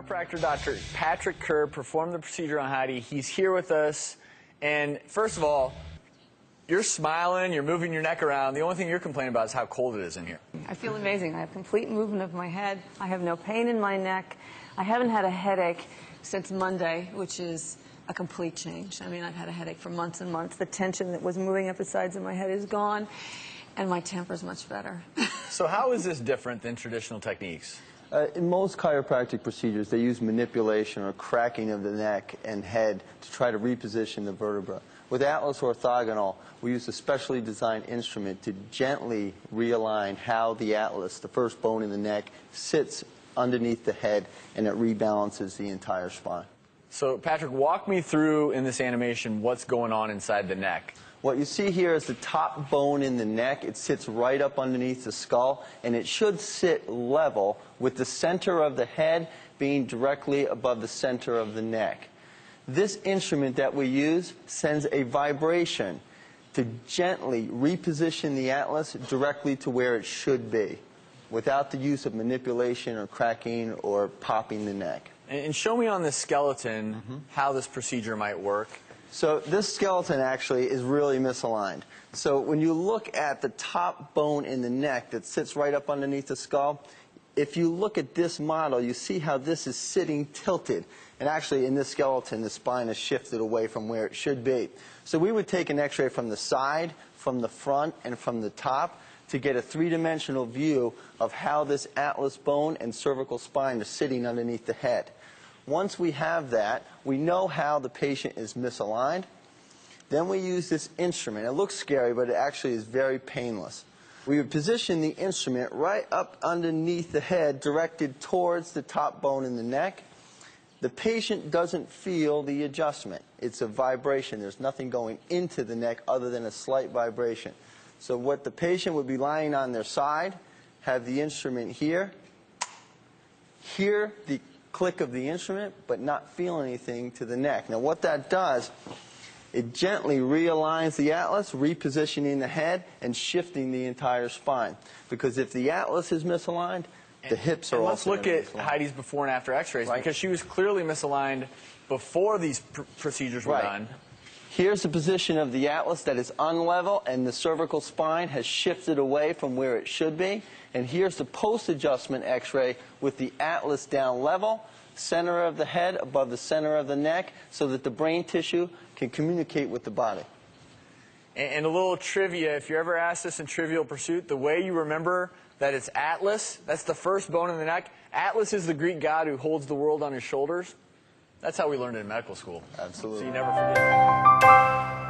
Chiropractor Dr. Patrick Kerr performed the procedure on Heidi. He's here with us. And first of all, you're smiling, you're moving your neck around. The only thing you're complaining about is how cold it is in here. I feel amazing. I have complete movement of my head. I have no pain in my neck. I haven't had a headache since Monday, which is a complete change. I mean, I've had a headache for months and months. The tension that was moving up the sides of my head is gone, and my temper's much better. So how is this different than traditional techniques? In most chiropractic procedures, they use manipulation or cracking of the neck and head to try to reposition the vertebra. With Atlas Orthogonal, we use a specially designed instrument to gently realign how the atlas, the first bone in the neck, sits underneath the head, and it rebalances the entire spine. So, Patrick, walk me through in this animation what's going on inside the neck. What you see here is the top bone in the neck. It sits right up underneath the skull, and it should sit level with the center of the head being directly above the center of the neck. This instrument that we use sends a vibration to gently reposition the atlas directly to where it should be, without the use of manipulation or cracking or popping the neck. And show me on this skeleton how this procedure might work. So this skeleton actually is really misaligned. So when you look at the top bone in the neck that sits right up underneath the skull, if you look at this model, you see how this is sitting tilted. And actually in this skeleton, the spine is shifted away from where it should be. So we would take an x-ray from the side, from the front, and from the top to get a three-dimensional view of how this atlas bone and cervical spine are sitting underneath the head. Once we have that, we know how the patient is misaligned. Then we use this instrument. It looks scary, but it actually is very painless. We would position the instrument right up underneath the head, directed towards the top bone in the neck. The patient doesn't feel the adjustment. It's a vibration. There's nothing going into the neck other than a slight vibration. So what the patient would be lying on their side, have the instrument here, hear the click of the instrument, but not feel anything to the neck. Now what that does, it gently realigns the atlas, repositioning the head and shifting the entire spine. Because if the atlas is misaligned, the hips are also misaligned. Let's look at Heidi's before and after x-rays, right? Because she was clearly misaligned before these procedures were done. Here's the position of the atlas that is unlevel, and the cervical spine has shifted away from where it should be. And here's the post-adjustment x-ray with the atlas down level, center of the head above the center of the neck, so that the brain tissue can communicate with the body. And a little trivia, if you're ever asked this in Trivial Pursuit, the way you remember that it's Atlas, that's the first bone in the neck. Atlas is the Greek god who holds the world on his shoulders. That's how we learned it in medical school. Absolutely. So you never forget.